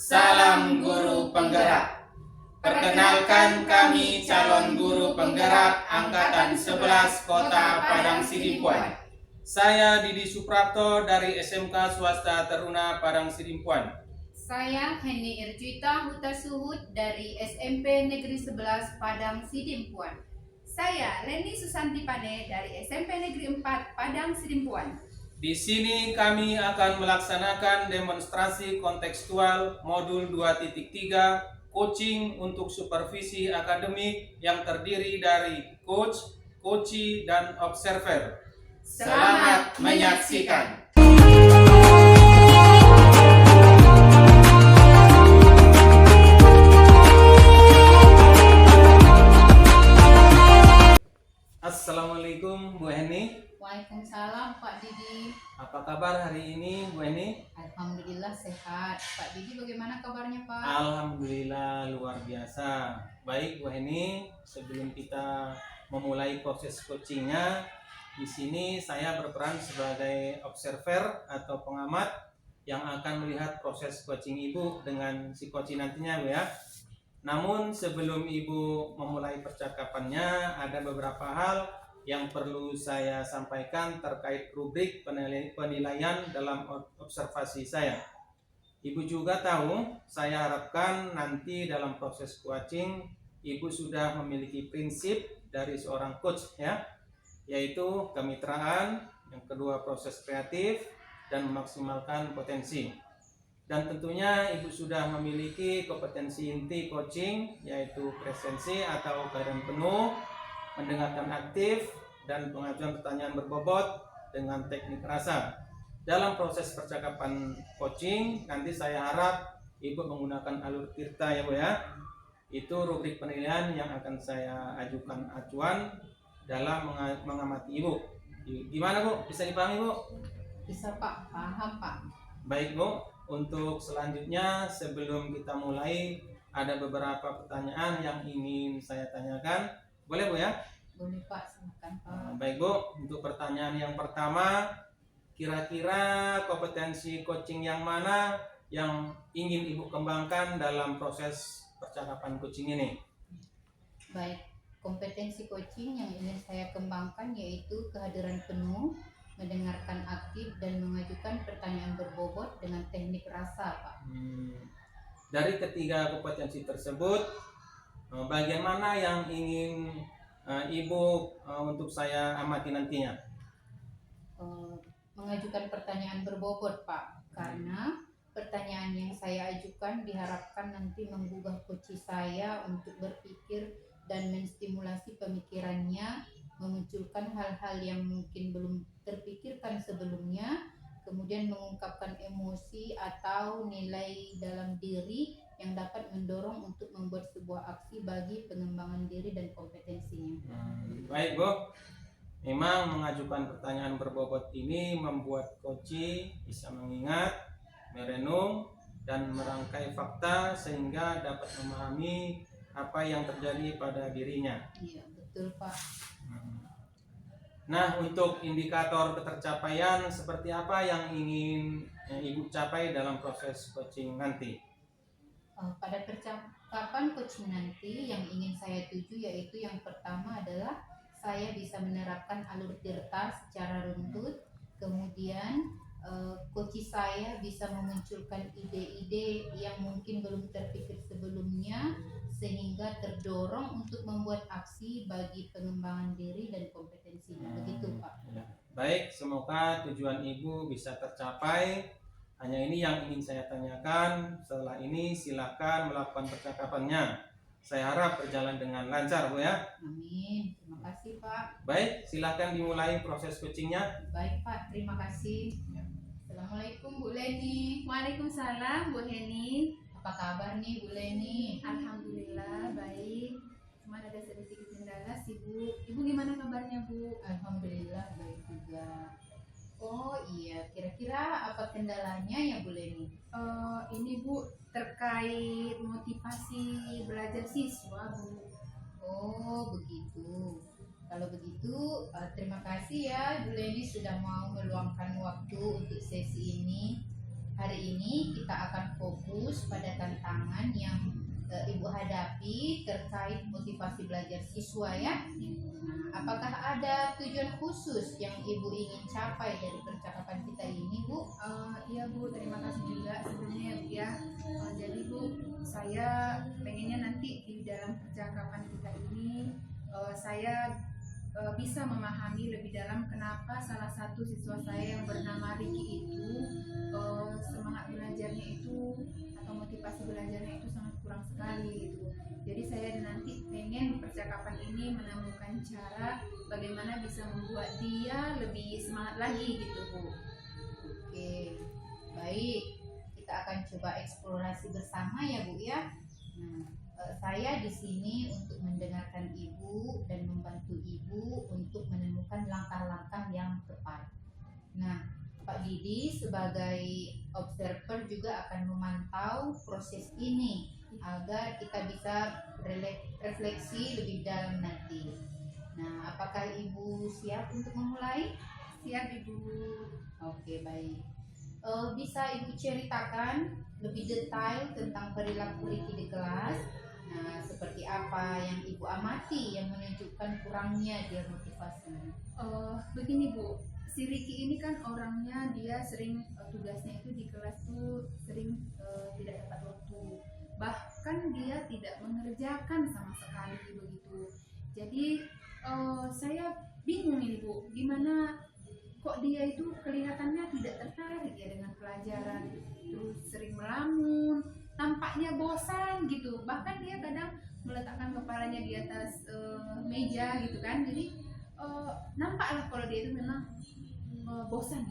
Salam guru penggerak. Perkenalkan kami calon guru penggerak Angkatan 11 Kota Padang Sidimpuan. Saya Didi Suprapto dari SMK Swasta Teruna Padang Sidimpuan. Saya Heni Irjuita Huta Suhud dari SMP Negeri 11 Padang Sidimpuan. Saya Leni Susanti Pane dari SMP Negeri 4 Padang Sidimpuan. Di sini kami akan melaksanakan demonstrasi kontekstual modul 2.3 coaching untuk supervisi akademik yang terdiri dari coach, coachee, dan observer. Selamat menyaksikan. Assalamualaikum Bu Heni. Waalaikumsalam Pak Didi. Apa kabar hari ini Bu Heni? Alhamdulillah sehat. Pak Didi bagaimana kabarnya Pak? Alhamdulillah luar biasa. Baik Bu Heni, sebelum kita memulai proses coachingnya, di sini saya berperan sebagai observer atau pengamat yang akan melihat proses coaching Ibu dengan si coaching nantinya Bu ya. Namun sebelum Ibu memulai percakapannya, ada beberapa hal yang perlu saya sampaikan terkait rubrik penilaian dalam observasi saya. Ibu juga tahu, saya harapkan nanti dalam proses coaching Ibu sudah memiliki prinsip dari seorang coach ya, yaitu kemitraan, yang kedua proses kreatif, dan memaksimalkan potensi. Dan tentunya Ibu sudah memiliki kompetensi inti coaching, yaitu presensi atau kehadiran penuh, mendengarkan aktif, dan pengajuan pertanyaan berbobot dengan teknik rasa. Dalam proses percakapan coaching, nanti saya harap Ibu menggunakan alur tirta ya Bu ya. Itu rubrik penilaian yang akan saya ajukan acuan dalam mengamati Ibu. Gimana Bu? Bisa dipahami Bu? Bisa Pak, paham Pak. Baik Bu, untuk selanjutnya sebelum kita mulai ada beberapa pertanyaan yang ingin saya tanyakan. Boleh Bu ya? Boleh Pak, silakan Pak. Baik Bu, untuk pertanyaan yang pertama, kira-kira kompetensi coaching yang mana yang ingin Ibu kembangkan dalam proses percakapan coaching ini? Baik, kompetensi coaching yang ingin saya kembangkan yaitu kehadiran penuh, mendengarkan aktif, dan mengajukan pertanyaan berbobot dengan teknik rasa Pak. Dari ketiga kompetensi tersebut, bagian mana yang ingin Ibu untuk saya amati nantinya? Mengajukan pertanyaan berbobot Pak, karena pertanyaan yang saya ajukan diharapkan nanti menggugah coach saya untuk berpikir dan menstimulasi pemikirannya, memunculkan hal-hal yang mungkin belum terpikirkan sebelumnya, kemudian mengungkapkan emosi atau nilai dalam diri yang dapat mendorong untuk membuat sebuah aksi bagi pengembangan diri dan kompetensinya. Baik Bu, memang mengajukan pertanyaan berbobot ini membuat coach bisa mengingat, merenung, dan merangkai fakta sehingga dapat memahami apa yang terjadi pada dirinya. Iya, betul Pak. Nah, untuk indikator ketercapaian seperti apa yang ingin Ibu capai dalam proses coaching nanti? Pada percakapan coaching nanti yang ingin saya tuju yaitu yang pertama adalah saya bisa menerapkan alur tirta secara runtut, kemudian coach saya bisa memunculkan ide-ide yang mungkin belum terpikir sebelumnya sehingga terdorong untuk membuat aksi bagi pengembangan diri dan kompetensinya. Begitu Pak. Ya. Baik, semoga tujuan Ibu bisa tercapai. Hanya ini yang ingin saya tanyakan. Setelah ini silakan melakukan percakapannya. Saya harap berjalan dengan lancar Bu ya. Amin. Terima kasih Pak. Baik, silakan dimulai proses coachingnya. Baik Pak, terima kasih. Assalamualaikum Bu Leni. Waalaikumsalam Bu Heni. Apa kabar nih Bu Leni? Alhamdulillah baik. Cuma ada sedikit kendala sih Bu. Ibu gimana kabarnya Bu? Alhamdulillah baik juga. Oh iya, kira-kira apa kendalanya ya Bu Leni? Ini Bu terkait motivasi belajar siswa Bu. Oh begitu. Kalau begitu terima kasih ya Bu Leni sudah mau meluangkan waktu untuk sesi ini. hari ini kita akan fokus pada tantangan yang Ibu hadapi terkait motivasi belajar siswa ya. Apakah ada tujuan khusus yang Ibu ingin capai dari percakapan kita ini, Bu? Iya Bu, terima kasih juga sebelumnya ya Bu ya. Jadi Bu, saya pengennya nanti di dalam percakapan kita ini saya bisa memahami lebih dalam kenapa salah satu siswa saya yang bernama Ricky itu semangat belajarnya itu atau motivasi belajarnya itu sangat kurang sekali gitu. Jadi saya nanti pengen di percakapan ini menemukan cara bagaimana bisa membuat dia lebih semangat lagi gitu Bu. Oke, baik. Kita akan coba eksplorasi bersama ya Bu ya. Nah, saya di sini untuk mendengarkan Ibu dan membantu Ibu untuk menemukan langkah-langkah yang tepat. Nah, Pak Didi sebagai observer juga akan memantau proses ini agar kita bisa refleksi lebih dalam nanti. Nah, apakah Ibu siap untuk memulai? Siap Ibu. Oke, baik. Bisa Ibu ceritakan lebih detail tentang perilaku Ricky di kelas? Nah, seperti apa yang Ibu amati yang menunjukkan kurangnya dia motivasi? Begini Bu, si Ricky ini kan orangnya dia sering tugasnya itu di kelas tuh sering tidak tepat waktu. Bahkan dia tidak mengerjakan sama sekali begitu. Jadi saya bingung ini Bu, gimana kok dia itu kelihatannya tidak tertarik ya dengan pelajaran, terus sering melamun, tampaknya bosan gitu. Bahkan dia kadang meletakkan kepalanya di atas meja gitu kan. Jadi nampaklah kalau dia itu memang bosan.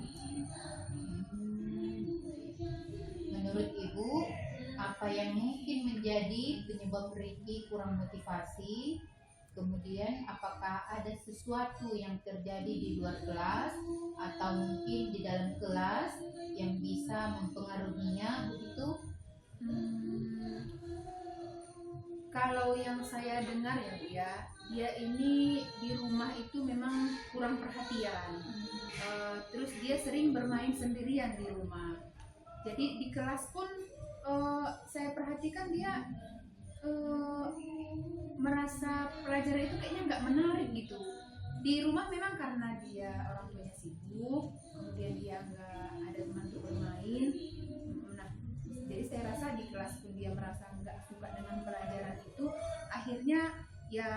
Menurut Ibu, apa yang mungkin menjadi penyebab Ricky kurang motivasi? Kemudian apakah ada sesuatu yang terjadi di luar kelas atau mungkin di dalam kelas yang bisa mempengaruhinya begitu? Kalau yang saya dengar ya Bu ya, dia ini di rumah itu memang kurang perhatian. Terus dia sering bermain sendirian di rumah. Jadi di kelas pun saya perhatikan dia merasa pelajaran itu kayaknya nggak menarik gitu. Di rumah memang karena dia orang tuanya sibuk, kemudian dia nggak ada teman untuk bermain. Nah, jadi saya rasa di kelas pun dia merasa nggak suka dengan pelajaran itu. Akhirnya ya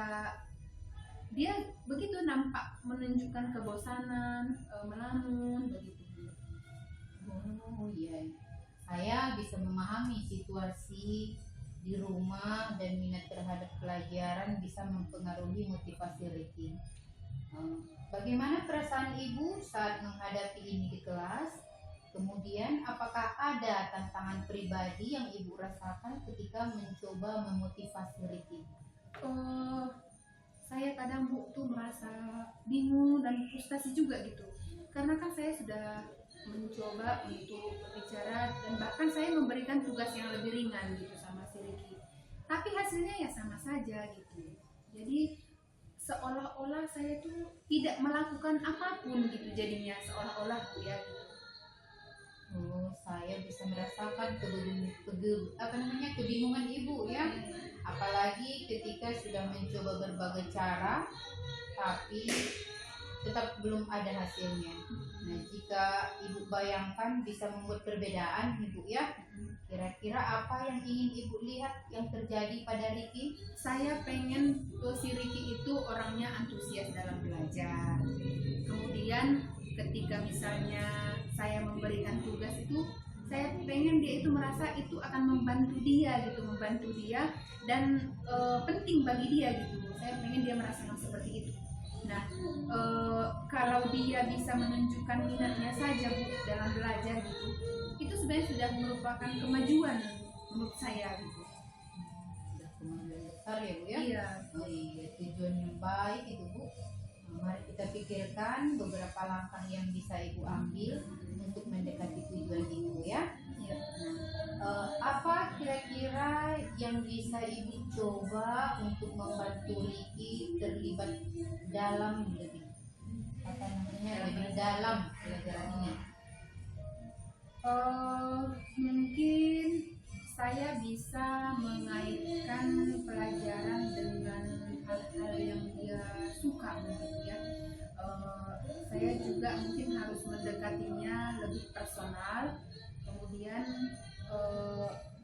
dia begitu nampak menunjukkan kebosanan, melamun begitu. Oh iya, saya bisa memahami situasi di rumah dan minat terhadap pelajaran bisa mempengaruhi motivasi Ricky. Bagaimana perasaan Ibu saat menghadapi ini di kelas? Kemudian apakah ada tantangan pribadi yang Ibu rasakan ketika mencoba memotivasi Ricky? Saya kadang Bu tuh merasa bingung dan frustasi juga gitu. Karena kan saya sudah mencoba untuk berbicara dan bahkan saya memberikan tugas yang lebih ringan gitu sama si Ricky. Tapi hasilnya ya sama saja gitu. Jadi seolah-olah saya tuh tidak melakukan apapun gitu jadinya seolah-olah ya gitu. Oh, saya bisa merasakan kebingungan Ibu ya. Apalagi ketika sudah mencoba berbagai cara tapi tetap belum ada hasilnya. Nah, jika Ibu bayangkan bisa membuat perbedaan Ibu ya, kira-kira apa yang ingin Ibu lihat yang terjadi pada Ricky? Saya pengen si Ricky itu orangnya antusias dalam belajar. Kemudian ketika misalnya saya memberikan tugas itu, saya pengen dia itu merasa itu akan membantu dia dan penting bagi dia gitu. Saya pengen dia merasakan seperti itu. Nah, kalau dia bisa menunjukkan minatnya saja Bu dalam belajar gitu, itu sebenarnya sudah merupakan kemajuan menurut saya gitu. Sudah kemajuan besar ya Bu ya? Iya. Oh iya, tujuan yang baik itu Bu. Mari kita pikirkan beberapa langkah yang bisa Ibu ambil untuk mendekati tujuan itu ya. Iya. Apa kira-kira yang bisa Ibu coba untuk membantu Ricky terlibat dalam lebih dalam pelajaran ini? Mungkin saya bisa mengaitkan pelajaran dengan hal-hal yang dia suka mungkin ya. Saya juga mungkin harus mendekatinya lebih personal, kemudian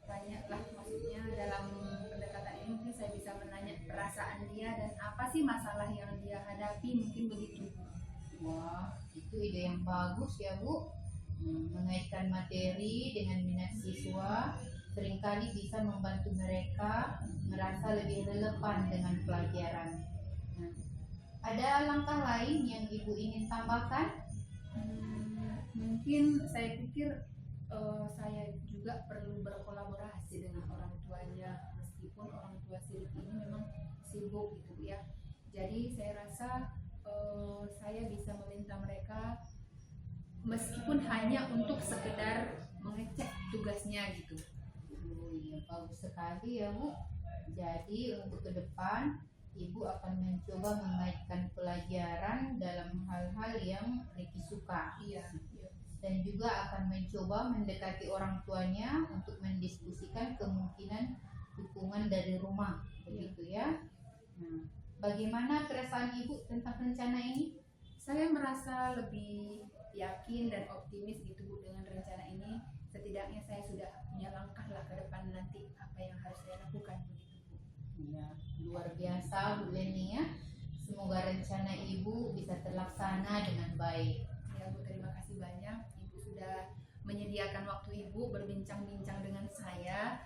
tanyalah, maksudnya dalam pendekatan ini mungkin saya bisa menanya perasaan dia dan apa sih masalah yang dia hadapi, mungkin begitu. Wah, itu ide yang bagus ya Bu. Mengaitkan materi dengan minat siswa seringkali bisa membantu mereka merasa lebih relevan dengan pelajaran. Nah, ada langkah lain yang Ibu ingin tambahkan? Mungkin saya pikir saya juga perlu berkolaborasi dengan orang tuanya, meskipun orang tua Sirik ini memang sibuk gitu ya. Jadi saya rasa saya bisa meminta mereka, meskipun hanya untuk sekedar mengecek tugasnya gitu. Oh iya, bagus sekali ya Bu. Jadi untuk ke depan Ibu akan mencoba mengaitkan pelajaran dalam hal-hal yang Riki suka. Iya. Dan juga akan mencoba mendekati orang tuanya untuk mendiskusikan kemungkinan dukungan dari rumah, begitu ya. Nah, bagaimana perasaan Ibu tentang rencana ini? Saya merasa lebih yakin dan optimis gitu Bu dengan rencana ini. Setidaknya saya sudah punya langkah lah ke depan nanti apa yang harus saya lakukan begitu Bu. Ya, luar biasa Bu Leni ya. Semoga rencana Ibu bisa terlaksana dengan baik. Ya Bu, terima kasih banyak. Ibu sudah menyediakan waktu Ibu berbincang-bincang dengan saya.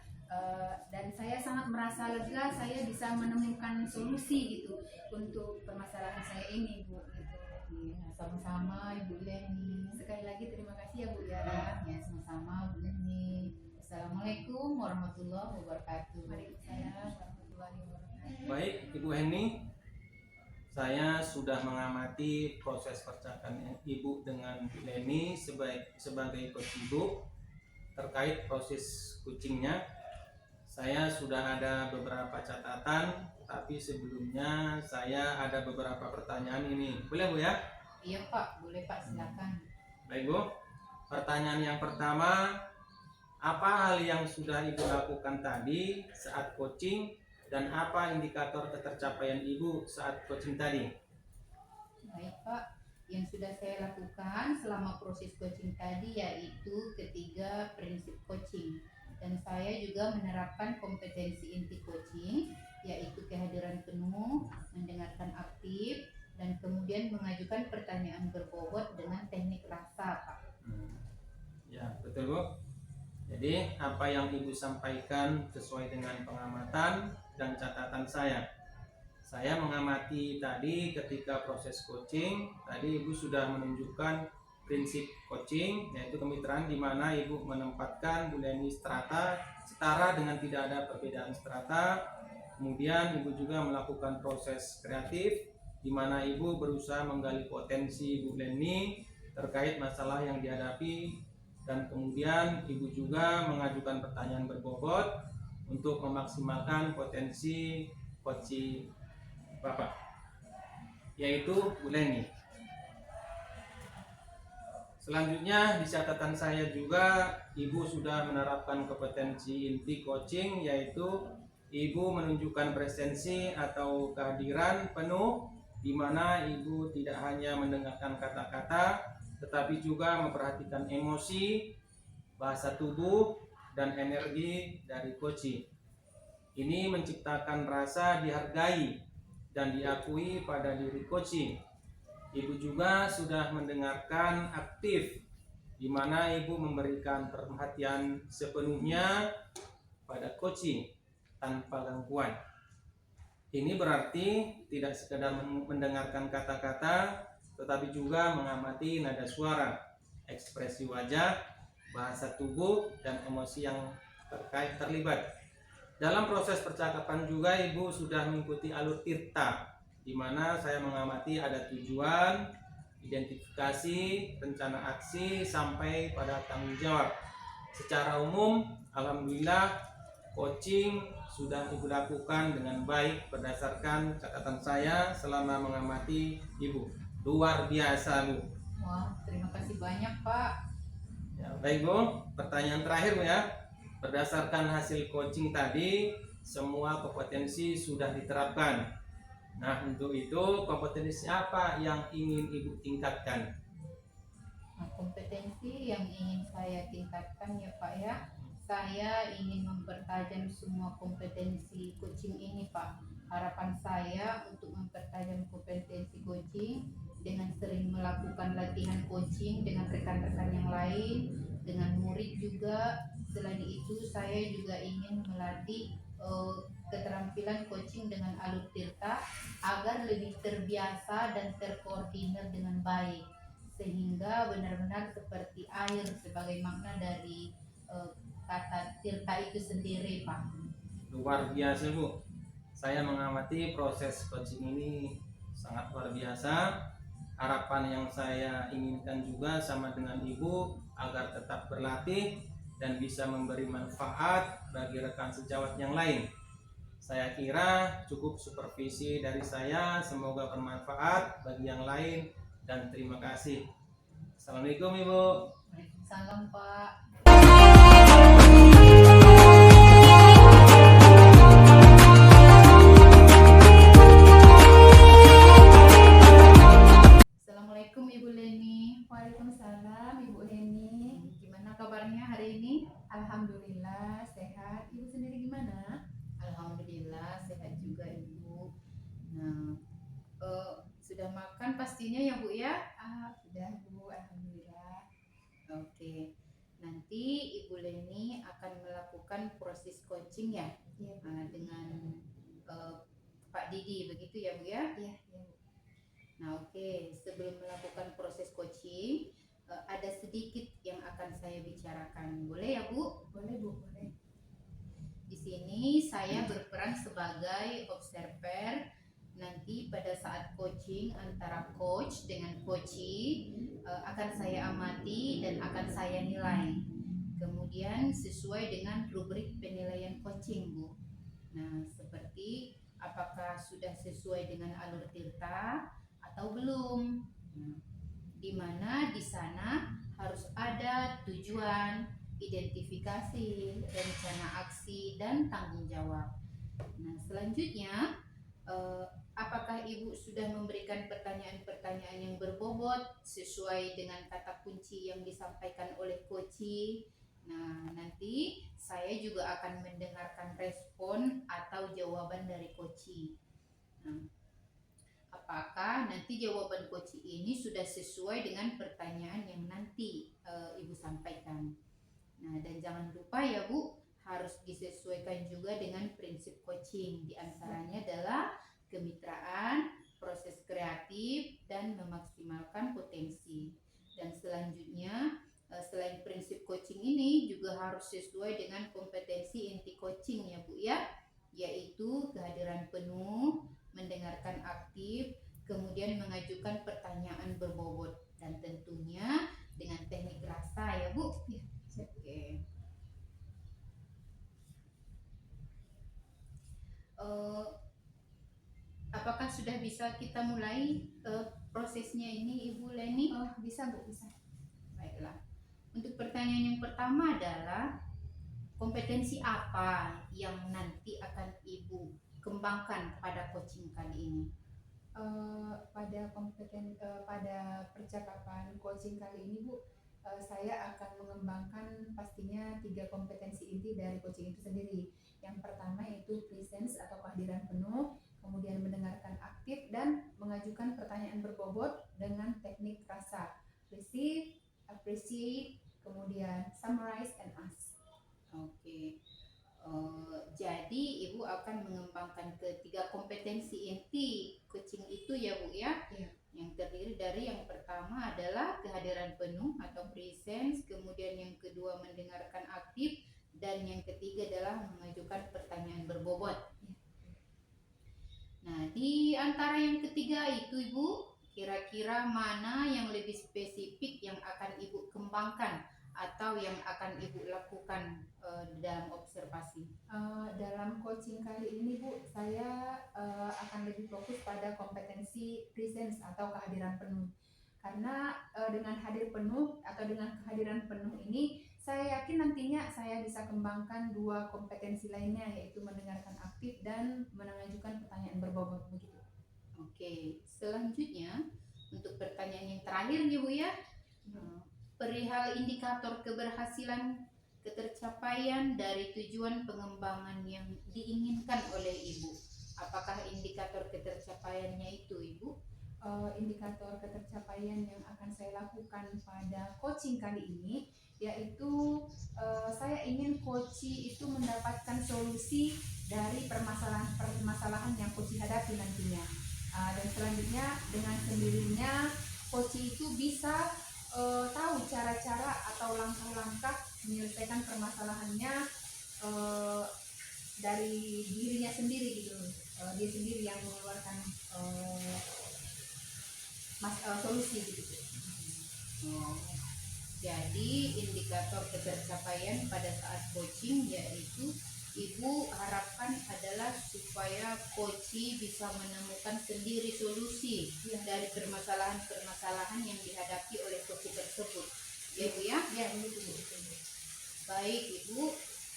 Dan saya sangat merasa lega saya bisa menemukan solusi gitu untuk permasalahan saya ini Bu gitu. Ya, sama-sama Ibu Leni. Sekali lagi terima kasih ya Bu ya. Ya, sama-sama Bu Leni. Assalamualaikum warahmatullahi wabarakatuh. Waalaikumsalam warahmatullahi wabarakatuh. Baik Ibu Heni, saya sudah mengamati proses percakapan Ibu dengan Leni sebagai coach Ibu terkait proses coachingnya. Saya sudah ada beberapa catatan, tapi sebelumnya saya ada beberapa pertanyaan ini. Boleh Bu ya? Iya Pak, boleh Pak, silakan. Baik Bu. Pertanyaan yang pertama, apa hal yang sudah Ibu lakukan tadi saat coaching dan apa indikator ketercapaian Ibu saat coaching tadi? Baik Pak, yang sudah saya lakukan selama proses coaching tadi yaitu ketiga prinsip coaching. Dan saya juga menerapkan kompetensi inti coaching, yaitu kehadiran penuh, mendengarkan aktif, dan kemudian mengajukan pertanyaan berbobot dengan teknik rasa, Pak. Ya, betul Bu. Jadi apa yang Ibu sampaikan sesuai dengan pengamatan dan catatan saya. Saya mengamati tadi ketika proses coaching, tadi Ibu sudah menunjukkan prinsip coaching, yaitu kemitraan di mana Ibu menempatkan Bu Leni strata setara dengan tidak ada perbedaan strata. Kemudian Ibu juga melakukan proses kreatif di mana Ibu berusaha menggali potensi Bu Leni terkait masalah yang dihadapi, dan kemudian Ibu juga mengajukan pertanyaan berbobot untuk memaksimalkan potensi coaching Bapak, yaitu Bu Leni. Selanjutnya di catatan saya juga Ibu sudah menerapkan kompetensi inti coaching, yaitu Ibu menunjukkan presensi atau kehadiran penuh di mana Ibu tidak hanya mendengarkan kata-kata tetapi juga memperhatikan emosi, bahasa tubuh, dan energi dari coaching. Ini menciptakan rasa dihargai dan diakui pada diri coaching. Ibu juga sudah mendengarkan aktif, di mana Ibu memberikan perhatian sepenuhnya pada coaching tanpa gangguan. Ini berarti tidak sekedar mendengarkan kata-kata, tetapi juga mengamati nada suara, ekspresi wajah, bahasa tubuh, dan emosi yang terlibat. Dalam proses percakapan juga Ibu sudah mengikuti alur tirta, di mana saya mengamati ada tujuan, identifikasi, rencana aksi, sampai pada tanggung jawab. Secara umum, alhamdulillah coaching sudah Ibu lakukan dengan baik berdasarkan catatan saya selama mengamati Ibu. Luar biasa Bu. Wah, terima kasih banyak Pak. Ya, baik Bu, pertanyaan terakhir Bu ya. Berdasarkan hasil coaching tadi, semua kompetensi sudah diterapkan. Nah, untuk itu kompetensi apa yang ingin Ibu tingkatkan? Nah, kompetensi yang ingin saya tingkatkan ya Pak ya, saya ingin mempertajam semua kompetensi coaching ini Pak. Harapan saya untuk mempertajam kompetensi coaching dengan sering melakukan latihan coaching dengan rekan-rekan yang lain, dengan murid juga. Selain itu saya juga ingin melatih keterampilan coaching dengan alur tirta agar lebih terbiasa dan terkoordinir dengan baik, sehingga benar-benar seperti air sebagai makna dari kata tirta itu sendiri Pak. Luar biasa Bu. Saya mengamati proses coaching ini sangat luar biasa. Harapan yang saya inginkan juga sama dengan Ibu agar tetap berlatih dan bisa memberi manfaat bagi rekan sejawat yang lain. Saya kira cukup supervisi dari saya, semoga bermanfaat bagi yang lain dan terima kasih. Assalamualaikum Ibu. Waalaikumsalam Pak. Assalamualaikum Ibu Leni. Waalaikumsalam Ibu Heni. Gimana kabarnya hari ini? Alhamdulillah sehat. Ibu sendiri gimana? Alhamdulillah sehat juga Ibu. Nah, sudah makan pastinya ya Bu ya? Sudah Bu, alhamdulillah. Oke. Nanti Ibu Leni akan melakukan proses coaching ya, Iya, Bu. dengan Pak Didi begitu ya Bu ya? Iya, iya, Bu. Nah, oke. Sebelum melakukan proses coaching, ada sedikit yang akan saya bicarakan. Boleh ya Bu? Boleh Bu, boleh. Di sini saya berperan sebagai observer. Nanti pada saat coaching antara coach dengan coachee akan saya amati dan akan saya nilai. Kemudian sesuai dengan rubrik penilaian coaching Bu. Nah, seperti apakah sudah sesuai dengan alur tirta atau belum. Nah, di mana di sana harus ada tujuan, identifikasi, rencana aksi, dan tanggung jawab. Nah, selanjutnya apakah Ibu sudah memberikan pertanyaan-pertanyaan yang berbobot sesuai dengan kata kunci yang disampaikan oleh coachee? Nah, nanti saya juga akan mendengarkan respon atau jawaban dari coachee. Nah, apakah nanti jawaban coachee ini sudah sesuai dengan pertanyaan yang nanti Ibu sampaikan? Nah, dan jangan lupa ya Bu, harus disesuaikan juga dengan prinsip coaching. Di antaranya adalah kemitraan, proses kreatif, dan memaksimalkan potensi. Dan selanjutnya, selain prinsip coaching ini juga harus sesuai dengan kompetensi inti coaching ya Bu ya, yaitu kehadiran penuh, mendengarkan aktif, kemudian mengajukan pertanyaan berbobot, dan tentunya dengan teknik rasa ya Bu. Oke. Apakah sudah bisa kita mulai prosesnya ini Ibu Leni? Oh, bisa Bu, bisa. Baiklah. Untuk pertanyaan yang pertama adalah kompetensi apa yang nanti akan Ibu kembangkan pada coaching kali ini? Pada percakapan coaching kali ini Bu, saya akan mengembangkan pastinya 3 kompetensi inti dari coaching itu sendiri. Yang pertama yaitu presence atau kehadiran penuh, kemudian mendengarkan aktif, dan mengajukan pertanyaan berbobot dengan teknik rasa. Receive, appreciate, kemudian summarize and ask. Oke. Jadi Ibu akan mengembangkan ketiga kompetensi inti coaching itu ya Bu ya? Iya. Yang terdiri dari yang pertama adalah kehadiran penuh atau presence, kemudian yang kedua mendengarkan aktif, dan yang ketiga adalah mengajukan pertanyaan berbobot. Nah, di antara yang ketiga itu Ibu, kira-kira mana yang lebih spesifik yang akan Ibu kembangkan atau yang akan Ibu lakukan dalam observasi? Dalam coaching kali ini Bu, saya akan lebih fokus pada kompetensi presence atau kehadiran penuh. Karena dengan hadir penuh atau dengan kehadiran penuh ini, saya yakin nantinya saya bisa kembangkan 2 kompetensi lainnya, yaitu mendengarkan aktif dan mengajukan pertanyaan berbobot begitu. Oke, selanjutnya untuk pertanyaan yang terakhir nih Bu ya. Perihal indikator keberhasilan ketercapaian dari tujuan pengembangan yang diinginkan oleh Ibu. Apakah indikator ketercapaiannya itu Ibu? Indikator ketercapaian yang akan saya lakukan pada coaching kali ini, yaitu saya ingin coaching itu mendapatkan solusi dari permasalahan yang coaching hadapi nantinya. Dan selanjutnya dengan sendirinya coaching itu bisa tahu cara-cara atau langkah-langkah menyelesaikan permasalahannya dari dirinya sendiri gitu. Dia sendiri yang mengeluarkan solusi gitu. Jadi indikator ketercapaian pada saat coaching yaitu Ibu harapkan adalah supaya coaching bisa menemukan sendiri solusi dari permasalahan-permasalahan yang dihadapi oleh coaching tersebut. Ya Bu ya? Ya, begitu. Baik Ibu,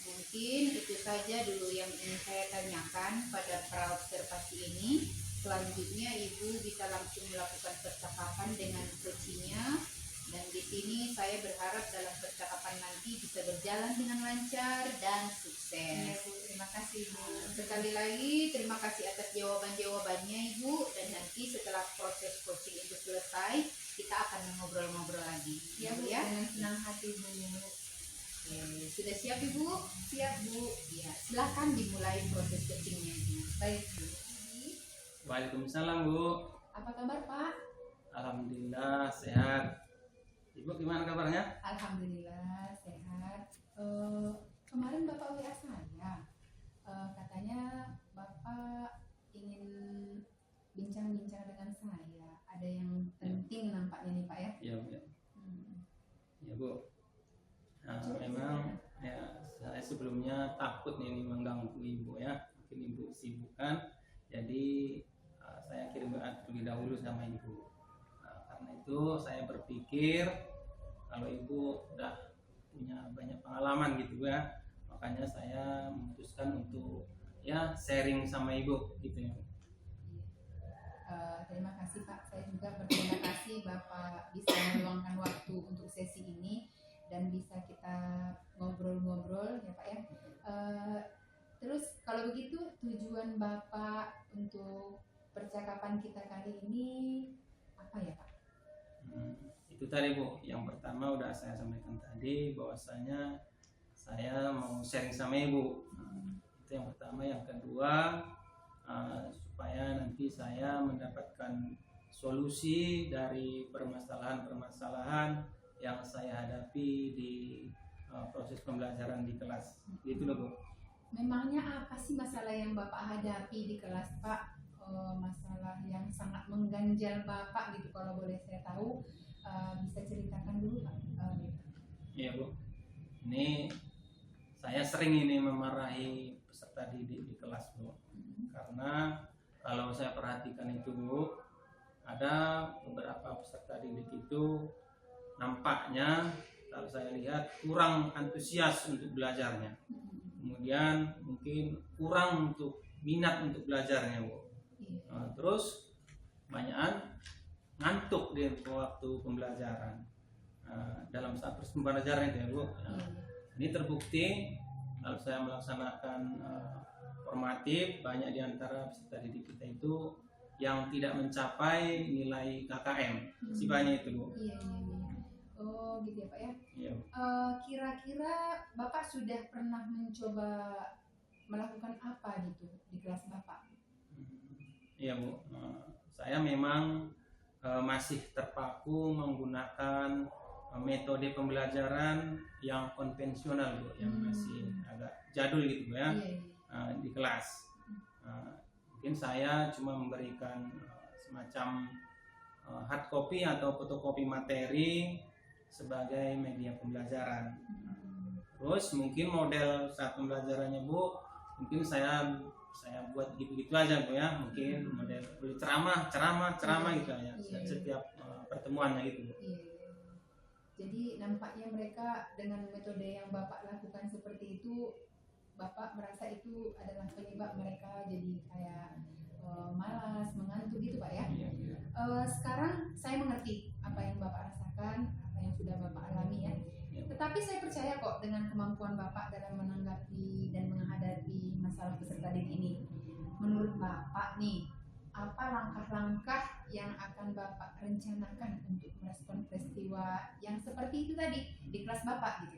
mungkin itu saja dulu yang ingin saya tanyakan pada praobservasi ini. Selanjutnya Ibu bisa langsung melakukan percakapan dengan coachingnya. Dan di sini saya berharap dalam percakapan nanti bisa berjalan dengan lancar dan sukses. Ya, Bu, terima kasih Bu. Sekali lagi terima kasih atas jawaban-jawabannya Ibu. Dan nanti setelah proses coaching itu selesai, kita akan ngobrol-ngobrol lagi. Ya Bu, ya. dengan senang hati Bu. Oke, sudah siap Ibu? Siap Bu. Ya, silakan dimulai proses coachingnya Ibu. Baik Bu. Waalaikumsalam Bu. Apa kabar Pak? Alhamdulillah sehat. Ibu gimana kabarnya? Alhamdulillah sehat. Kemarin Bapak WA saya, katanya Bapak ingin bincang-bincang dengan saya. Ada yang penting nampaknya nih Pak ya. Iya Bu. Ya Bu. Nah, Coba memang silakan. ya saya sebelumnya takut nih ini mengganggu Ibu ya. Mungkin Ibu sibuk kan. Jadi saya kirim WA terlebih dahulu sama Ibu. Karena itu saya berpikir kalau Ibu udah punya banyak pengalaman gitu ya, makanya saya memutuskan untuk ya sharing sama Ibu gitu ya. Terima kasih Pak. Saya juga berterima kasih Bapak bisa meluangkan waktu untuk sesi ini dan bisa kita ngobrol-ngobrol ya Pak ya. Terus kalau begitu tujuan Bapak untuk percakapan kita kali ini apa ya Pak? Itu tadi Bu, yang pertama udah saya sampaikan tadi bahwasanya saya mau sharing sama Ibu. Itu yang pertama. Yang kedua supaya nanti saya mendapatkan solusi dari permasalahan-permasalahan yang saya hadapi di proses pembelajaran di kelas. Gitu loh Bu. Memangnya apa sih masalah yang Bapak hadapi di kelas Pak? Masalah yang sangat mengganjal Bapak gitu, kalau boleh saya tahu, bisa ceritakan dulu Pak. Iya Bu, ini saya sering ini memarahi peserta didik di kelas Bu, karena kalau saya perhatikan itu Bu, ada beberapa peserta didik itu nampaknya kalau saya lihat kurang antusias untuk belajarnya, kemudian mungkin kurang untuk minat untuk belajarnya Bu. Terus banyakan ngantuk di waktu pembelajaran dalam saat proses pembelajaran itu ya Bu. Ini terbukti kalau saya melaksanakan formatif, banyak di antara peserta didik kita itu yang tidak mencapai nilai KKM. Si banyak itu Bu. Iya. Oh gitu ya Pak ya. Iya. Kira-kira Bapak sudah pernah mencoba melakukan apa gitu di kelas Bapak? Iya Bu, saya memang masih terpaku menggunakan metode pembelajaran yang konvensional Bu, yang masih agak jadul gitu Bu ya. Di kelas. Mungkin saya cuma memberikan semacam hard copy atau fotokopi materi sebagai media pembelajaran. Terus mungkin model saat pembelajarannya Bu, mungkin saya saya buat gitu-gitu aja Bu ya, mungkin model ceramah gitu ya, setiap pertemuannya gitu Bu. Iya. Jadi nampaknya mereka dengan metode yang Bapak lakukan seperti itu, Bapak merasa itu adalah penyebab mereka jadi kayak malas, mengantuk gitu Pak ya. Iya. Sekarang saya mengerti apa yang Bapak rasakan, apa yang sudah Bapak alami ya. Tetapi saya percaya kok dengan kemampuan Bapak dalam menanggapi dan menghadapi masalah peserta didik ini. Menurut Bapak nih, apa langkah-langkah yang akan Bapak rencanakan untuk merespon peristiwa yang seperti itu tadi di kelas Bapak gitu?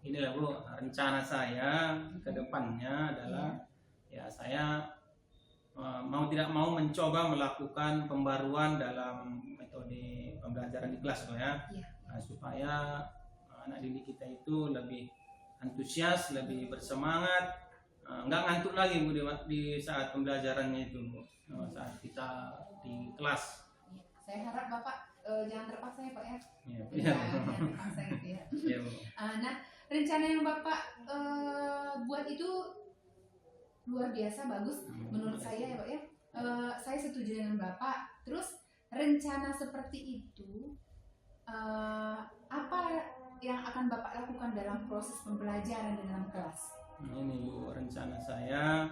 Inilah Bu, rencana saya ke depannya adalah ya saya mau tidak mau mencoba melakukan pembaruan dalam metode pembelajaran di kelas Bu ya. Iya. Supaya anak didik kita itu lebih antusias, lebih bersemangat, nggak ngantuk lagi Bu di saat pembelajarannya itu Bu, saat kita di kelas. Saya harap Bapak jangan terpaksa ya Pak ya. Iya. Jangan terpaksa gitu ya. Iya Bu. Nah, rencana yang Bapak buat itu luar biasa bagus menurut saya ya Pak ya. Saya setuju dengan Bapak. Terus rencana seperti itu apa yang akan Bapak lakukan dalam proses pembelajaran di dalam kelas? Ini Bu, rencana saya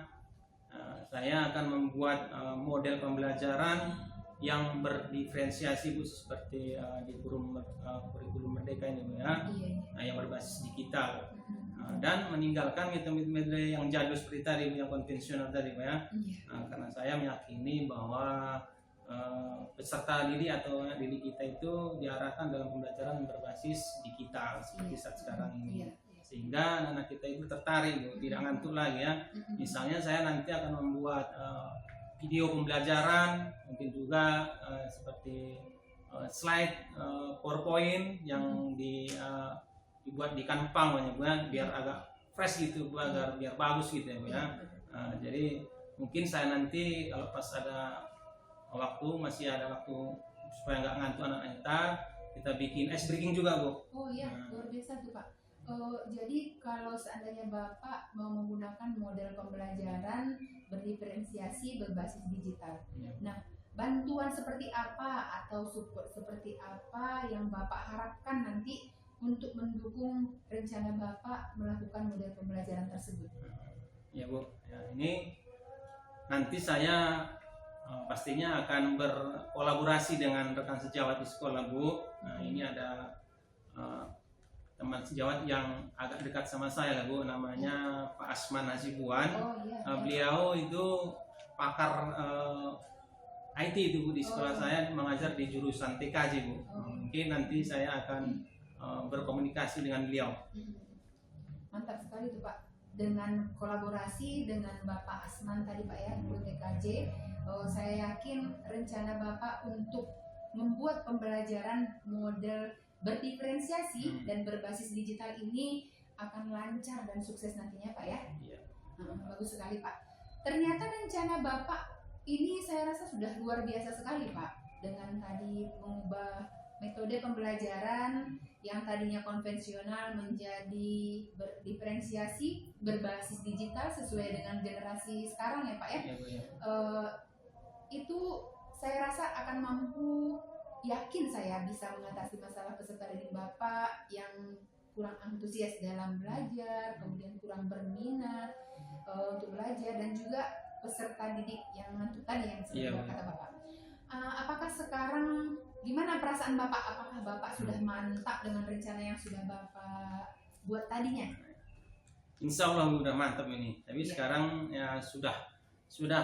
akan membuat model pembelajaran yang berdiferensiasi Bu, seperti di kurikulum Merdeka ini Bu ya. Iya. Yang berbasis digital. Dan meninggalkan metode yang jadul seperti tadi yang konvensional tadi Pak ya. Karena saya meyakini bahwa peserta didik atau didik kita itu diarahkan dalam pembelajaran berbasis digital seperti saat sekarang ini. Sehingga anak kita itu tertarik Bu, tidak ngantuk lagi ya. Misalnya saya nanti akan membuat video pembelajaran, mungkin juga seperti slide PowerPoint yang dibuat di Canva Bu ya, biar agak fresh gitu Bu, agar biar bagus gitu ya Bu ya. Jadi mungkin saya nanti kalau pas ada masih ada waktu supaya nggak ngantuk anak kita bikin ice breaking juga Bu. Oh iya, luar biasa tuh Pak. Jadi kalau seandainya Bapak mau menggunakan model pembelajaran berdiferensiasi berbasis digital, nah bantuan seperti apa atau support seperti apa yang Bapak harapkan nanti untuk mendukung rencana Bapak melakukan model pembelajaran tersebut? Ya Bu, ya, ini nanti saya pastinya akan berkolaborasi dengan rekan sejawat di sekolah Bu. Nah ini ada teman sejawat yang agak dekat sama saya lah Bu, namanya Pak Asman Hasibuan. Beliau itu pakar IT itu Bu, di sekolah saya mengajar di jurusan TKJ Bu. Mungkin nanti saya akan berkomunikasi dengan beliau. Mantap sekali tuh Pak. Dengan kolaborasi dengan Bapak Asman tadi Pak ya, guru TKJ, saya yakin rencana Bapak untuk membuat pembelajaran model berdiferensiasi dan berbasis digital ini akan lancar dan sukses nantinya Pak ya. Bagus sekali Pak. Ternyata rencana Bapak ini saya rasa sudah luar biasa sekali Pak, dengan tadi mengubah metode pembelajaran yang tadinya konvensional menjadi berdiferensiasi berbasis digital sesuai dengan generasi sekarang ya Pak ya. Itu saya rasa akan mampu, yakin saya bisa mengatasi masalah peserta didik Bapak yang kurang antusias dalam belajar, kemudian kurang berminat untuk belajar, dan juga peserta didik yang ngantuk tadi yang seperti kata Bapak. Apakah sekarang gimana perasaan Bapak? Apakah Bapak sudah mantap dengan rencana yang sudah Bapak buat tadinya? Insya Allah udah mantap ini. Tapi sekarang ya sudah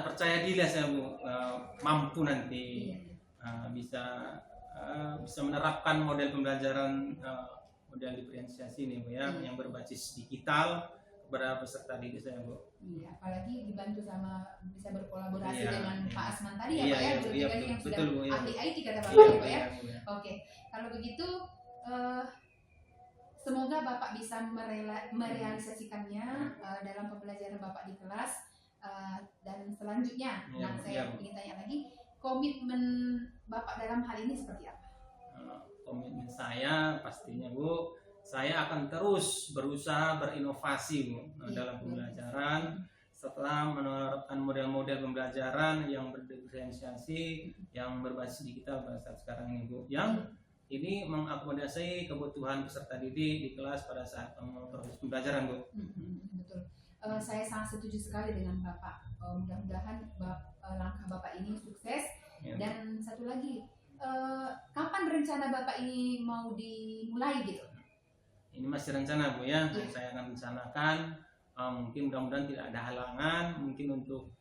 percaya diri saya Bu, mampu nanti bisa menerapkan model pembelajaran model diferensiasi ini Bu ya, yang berbasis digital kepada peserta didik saya Bu. Iya, apalagi dibantu sama bisa berkolaborasi dengan Pak Asman tadi ya Pak ya, guru TKJ yang sudah ahli IT kata Bapak ya Pak ya. Oke, kalau begitu semoga Bapak bisa merealisasikannya dalam pembelajaran Bapak di kelas, dan selanjutnya saya ingin tanya lagi, komitmen Bapak dalam hal ini seperti apa? Komitmen saya pastinya Bu, saya akan terus berusaha berinovasi Bu dalam pembelajaran. setelah menerapkan model-model pembelajaran yang berdiferensiasi, yang berbasis digital pada saat sekarang ini Bu, yang ini mengakomodasi kebutuhan peserta didik di kelas pada saat proses pembelajaran Bu. Betul. Saya sangat setuju sekali dengan Bapak. Mudah-mudahan langkah Bapak ini sukses. Ya. Dan satu lagi, kapan rencana Bapak ini mau dimulai gitu? Ini masih rencana Bu ya, Iya. saya akan rencanakan, mungkin mudah-mudahan tidak ada halangan, mungkin untuk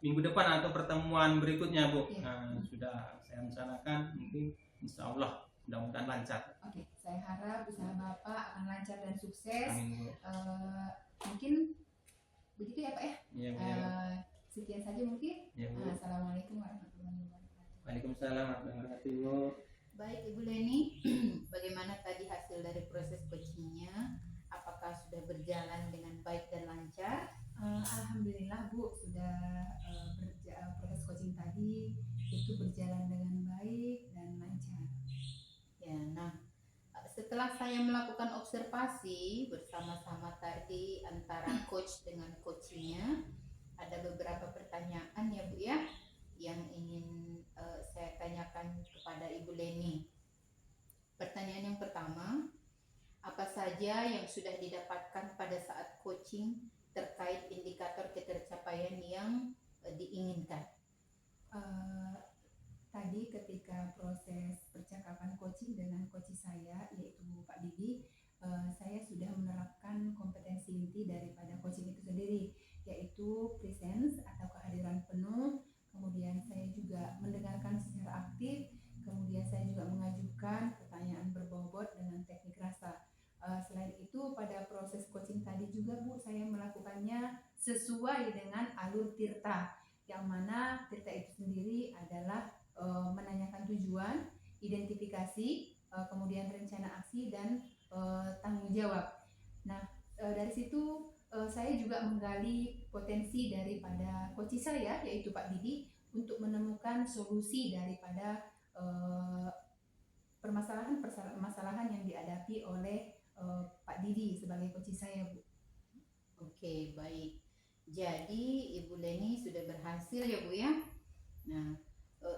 minggu depan atau pertemuan berikutnya Bu. Iya. Nah, sudah saya rencanakan, mungkin insya Allah mudah-mudahan lancar. Oke, saya harap usaha Bapak akan lancar dan sukses. Amin Bu. Mungkin begitu ya Pak ya. Ya, Bu, ya. Sekian saja mungkin. Ya, Bu. Assalamualaikum warahmatullahi wabarakatuh. Waalaikumsalam warahmatullahi wabarakatuh Bu. Baik Ibu Leni, bagaimana tadi hasil dari proses coachingnya? Apakah sudah berjalan dengan baik dan lancar? Alhamdulillah Bu, sudah proses coaching tadi itu berjalan dengan baik dan lancar. Ya, nah setelah saya melakukan observasi bersama-sama tadi antara coach dengan coachingnya, ada beberapa pertanyaan ya Bu ya yang ingin saya tanyakan kepada Ibu Leni. Pertanyaan yang pertama, apa saja yang sudah didapatkan pada saat coaching terkait indikator ketercapaian yang diinginkan? Tadi ketika proses percakapan coaching dengan coach saya yaitu Pak Didi, saya sudah menerapkan kompetensi inti daripada coaching itu sendiri, yaitu presence atau kehadiran penuh. Kemudian saya juga mendengarkan secara aktif, kemudian saya juga mengajukan pertanyaan berbobot dengan teknik rasa. Selain itu pada proses coaching tadi juga Bu, saya melakukannya sesuai dengan alur Tirta, yang mana Tirta itu sendiri adalah menanyakan tujuan, identifikasi, kemudian rencana aksi dan tanggung jawab. Nah, dari situ saya juga menggali potensi daripada coach saya yaitu Pak Didi untuk menemukan solusi daripada permasalahan yang dihadapi oleh Pak Didi sebagai coach saya Bu. Oke, baik. Jadi Ibu Leni sudah berhasil ya Bu ya. Nah,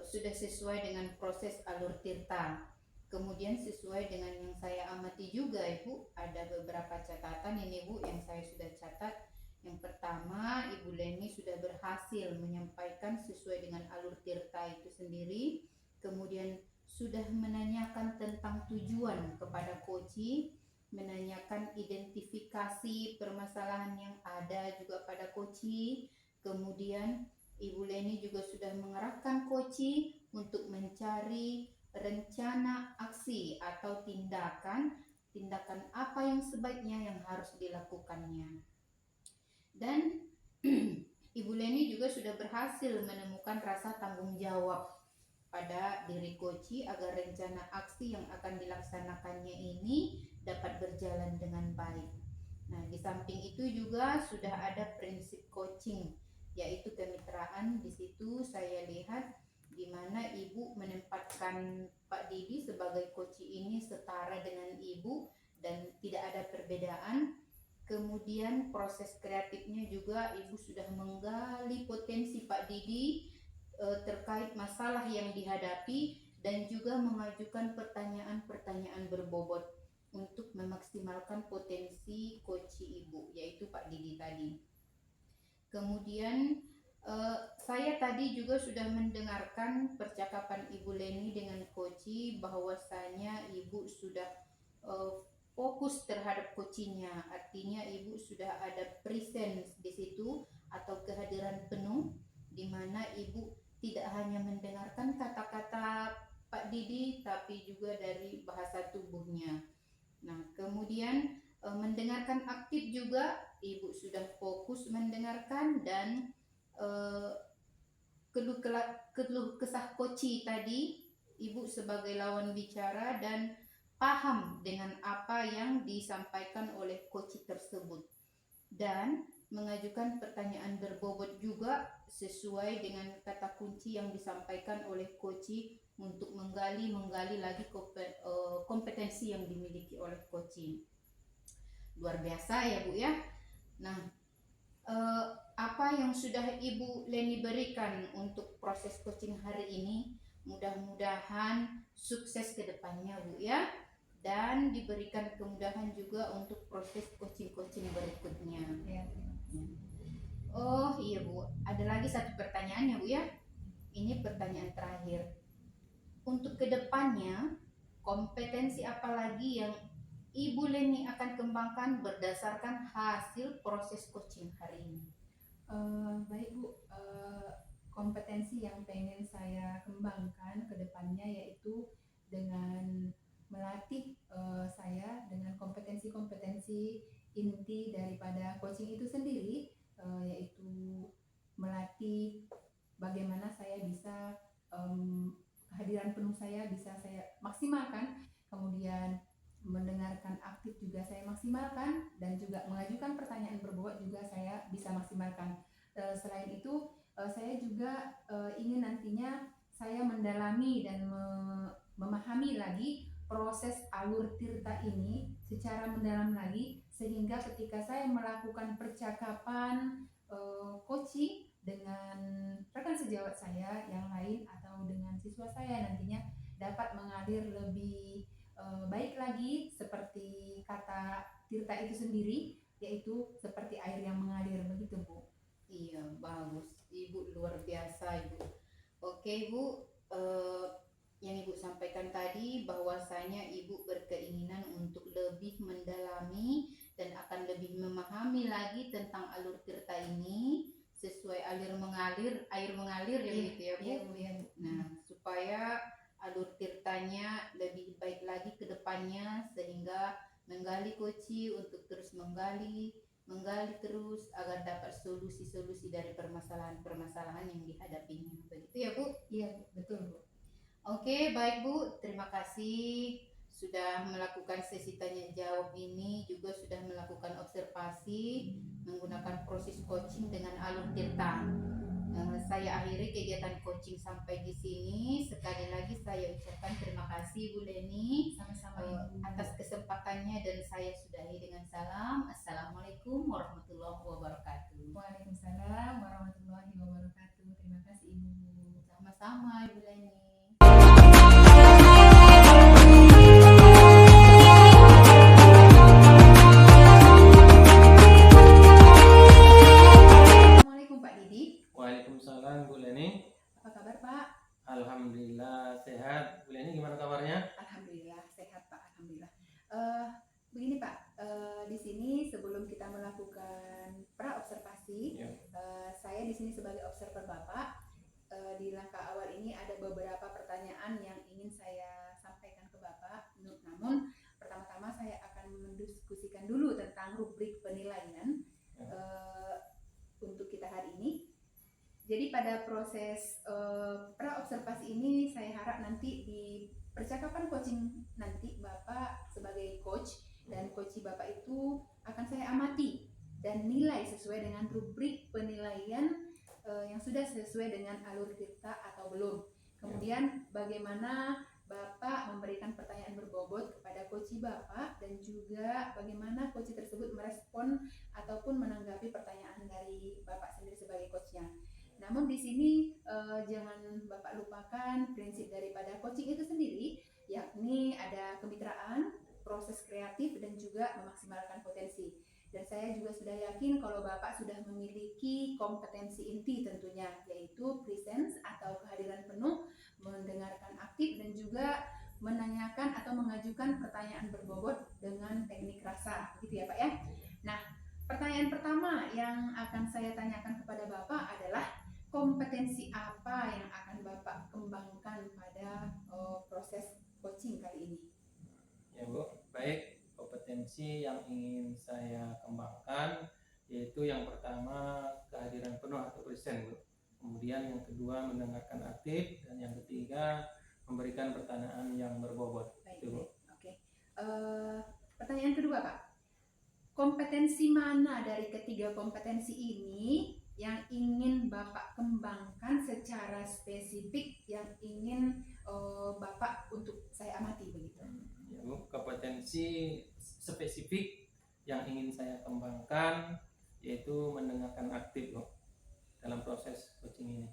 sudah sesuai dengan proses alur Tirta. Kemudian sesuai dengan yang saya amati juga Ibu, ada beberapa catatan ini Bu yang saya sudah catat. Yang pertama, Ibu Leni sudah berhasil menyampaikan sesuai dengan alur Tirta itu sendiri. Kemudian sudah menanyakan tentang tujuan kepada coach, menanyakan identifikasi permasalahan yang ada juga pada coach. Kemudian Ibu Leni juga sudah mengerahkan coach untuk mencari rencana aksi atau tindakan apa yang sebaiknya yang harus dilakukannya. Dan Ibu Leni juga sudah berhasil menemukan rasa tanggung jawab pada diri coach agar rencana aksi yang akan dilaksanakannya ini dapat berjalan dengan baik. Nah, di samping itu juga sudah ada prinsip coaching, yaitu kemitraan. Di situ saya lihat di mana Ibu menempatkan Pak Didi sebagai coach ini setara dengan Ibu dan tidak ada perbedaan. Kemudian proses kreatifnya juga Ibu sudah menggali potensi Pak Didi terkait masalah yang dihadapi dan juga mengajukan pertanyaan-pertanyaan berbobot untuk memaksimalkan potensi coach Ibu, yaitu Pak Didi tadi. Kemudian saya tadi juga sudah mendengarkan percakapan Ibu Leni dengan coach bahwasanya Ibu sudah fokus terhadap coachingnya, artinya Ibu sudah ada presence di situ atau kehadiran penuh, di mana Ibu tidak hanya mendengarkan kata-kata Pak Didi tapi juga dari bahasa tubuhnya. Nah, kemudian mendengarkan aktif juga Ibu sudah fokus mendengarkan dan keluh kesah coach tadi Ibu sebagai lawan bicara dan paham dengan apa yang disampaikan oleh coach tersebut dan mengajukan pertanyaan berbobot juga sesuai dengan kata kunci yang disampaikan oleh coach untuk menggali lagi kompetensi yang dimiliki oleh coach. Luar biasa ya Bu ya. Nah, apa yang sudah Ibu Leni berikan untuk proses coaching hari ini, mudah-mudahan sukses ke depannya Bu ya, dan diberikan kemudahan juga untuk proses coaching-coaching berikutnya. Ya. Oh iya Bu, ada lagi satu pertanyaan ya Bu ya. Ini pertanyaan terakhir. Untuk kedepannya, kompetensi apa lagi yang Ibu Leni akan kembangkan berdasarkan hasil proses coaching hari ini? Baik Bu, kompetensi yang pengen saya kembangkan ke depannya yaitu dengan melatih saya dengan kompetensi-kompetensi inti daripada coaching itu sendiri, yaitu melatih bagaimana saya bisa kehadiran penuh saya bisa saya maksimalkan, kemudian mendengarkan aktif juga saya maksimalkan, dan juga mengajukan pertanyaan berbobot juga saya bisa maksimalkan. Selain itu saya juga ingin nantinya saya mendalami dan memahami lagi proses alur tirta ini secara mendalam lagi, sehingga ketika saya melakukan percakapan coaching dengan rekan sejawat saya yang lain atau dengan siswa saya, nantinya dapat mengalir lebih baik lagi, seperti kata tirta itu sendiri, yaitu seperti air yang mengalir, begitu Bu. Iya, bagus. Ibu luar biasa Ibu. Oke Bu, yang Ibu sampaikan tadi bahwasanya Ibu berkeinginan untuk lebih mendalami dan akan lebih memahami lagi tentang alur tirta ini sesuai air mengalir ya begitu ya Bu. Iya Bu, ya Bu. Nah, supaya alur tirtanya lebih baik lagi ke depannya, sehingga menggali koci untuk terus menggali terus agar dapat solusi-solusi dari permasalahan-permasalahan yang dihadapinya. Begitu ya Bu? Iya betul Bu. Oke, baik Bu, terima kasih sudah melakukan sesi tanya jawab ini, juga sudah melakukan observasi menggunakan proses coaching dengan alur tirta. Saya akhiri kegiatan coaching sampai di sini. Sekali lagi saya ucapkan terima kasih Bu Leni Sama-sama Ibu. atas kesempatannya, dan saya sudahi dengan salam. Assalamualaikum warahmatullahi wabarakatuh. Waalaikumsalam warahmatullahi wabarakatuh. Terima kasih Ibu. Sama-sama Ibu Leni. Assalamualaikum Pak Didi. Waalaikumsalam Bu Leni. Apa kabar Pak? Alhamdulillah sehat. Bu Leni gimana kabarnya? Alhamdulillah sehat Pak. Alhamdulillah. Begini Pak, di sini sebelum kita melakukan pra observasi, Ya. saya di sini sebagai observer Bapak. Di langkah awal ini ada beberapa pertanyaan yang ingin saya sampaikan ke Bapak. Namun pertama-tama saya akan mendiskusikan dulu tentang rubrik penilaian untuk kita hari ini. Jadi pada proses pra observasi ini saya harap nanti di percakapan coaching nanti Bapak sebagai coach dan coach Bapak itu akan saya amati dan nilai sesuai dengan rubrik penilaian yang sudah sesuai dengan alur tirta atau belum. Kemudian bagaimana Bapak memberikan pertanyaan berbobot kepada coach Bapak, dan juga bagaimana coach tersebut merespon ataupun menanggapi pertanyaan dari Bapak sendiri sebagai coachnya. Namun di sini jangan Bapak lupakan prinsip daripada coaching itu sendiri, yakni ada kemitraan, proses kreatif, dan juga memaksimalkan potensi. Dan saya juga sudah yakin kalau Bapak sudah memiliki kompetensi inti tentunya, yaitu presence atau kehadiran penuh, mendengarkan aktif, dan juga menanyakan atau mengajukan pertanyaan berbobot dengan teknik rasa, gitu ya Pak ya. Nah, pertanyaan pertama yang akan saya tanyakan kepada Bapak adalah kompetensi apa yang akan Bapak kembangkan pada proses coaching kali ini? Ya Bu, baik. Kompetensi yang ingin saya kembangkan yaitu yang pertama kehadiran penuh atau present Bu. Kemudian yang kedua mendengarkan aktif, dan yang ketiga memberikan pertanyaan yang berbobot. Baik, Itu, Bu. oke. Pertanyaan kedua Pak, kompetensi mana dari ketiga kompetensi ini yang ingin Bapak kembangkan secara spesifik, yang ingin Bapak untuk saya amati begitu? Ya Bu, kompetensi spesifik yang ingin saya kembangkan yaitu mendengarkan aktif Bu dalam proses coaching ini.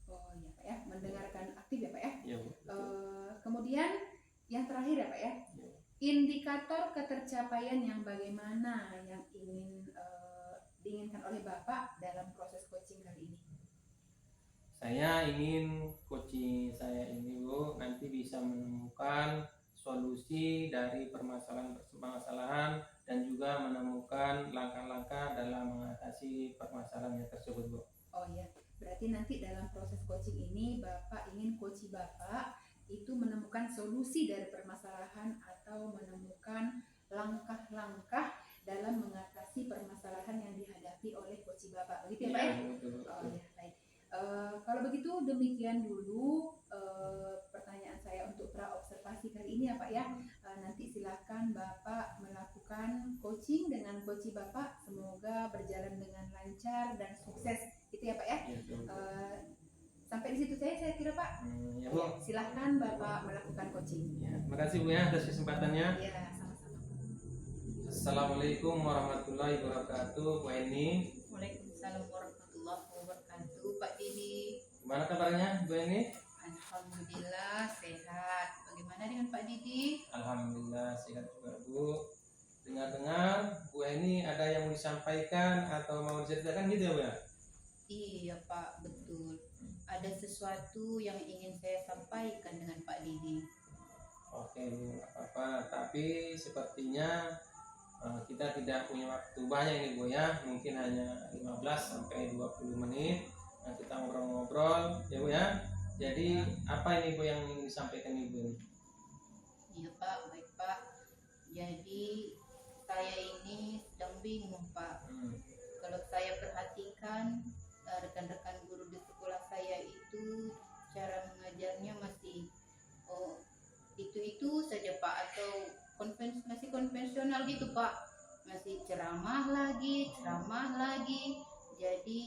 Oh iya Pak ya, mendengarkan aktif ya Pak ya. Ya Bu. Kemudian yang terakhir ya Pak ya, indikator ketercapaian yang bagaimana yang diinginkan oleh Bapak dalam proses coaching kali ini? Saya ingin coaching saya ini Bu nanti bisa menemukan solusi dari permasalahan dan juga menemukan langkah-langkah dalam mengatasi permasalahan tersebut Bu. Oh iya, berarti nanti dalam proses coaching ini Bapak ingin coach Bapak itu menemukan solusi dari permasalahan atau menemukan langkah-langkah dalam mengatasi permasalahan yang dihadapi oleh coach Bapak. Begitu ya Pak ya? Oh ya, baik. Kalau begitu demikian dulu pertanyaan saya untuk pra-observasi kali ini ya Pak ya. Nanti silahkan Bapak melakukan coaching dengan coach Bapak. Semoga berjalan dengan lancar dan sukses. Itu ya Pak ya. Sampai di situ saya kira Pak. Ya Bu. Silahkan Bapak melakukan coaching. Ya, terima kasih Bu ya atas kesempatannya. Ya, sama-sama. Assalamualaikum warahmatullahi wabarakatuh Bu Eni. Waalaikumsalam warahmatullahi wabarakatuh. Pak Didi. Gimana kabarnya Bu Eni? Alhamdulillah sehat. Bagaimana dengan Pak Didi? Alhamdulillah sehat juga Bu. Dengar-dengar Bu Eni ada yang mau disampaikan atau mau diceritakan gitu ya Bu ya? Iya Pak, betul. Ada sesuatu yang ingin saya sampaikan dengan Pak Didi. Oke Bu, nggak apa-apa. Tapi sepertinya kita tidak punya waktu banyak ini Bu ya. Mungkin hanya 15 sampai 20 menit. Nah, kita ngobrol-ngobrol ya Bu ya. Jadi apa ini Bu yang ingin disampaikan Ibu? Iya Pak, baik Pak. Jadi saya ini sedang bingung Pak. Kalau saya perhatikan rekan-rekan guru di sekolah saya itu cara mengajarnya masih itu saja Pak, atau masih konvensional gitu Pak, masih ceramah lagi, jadi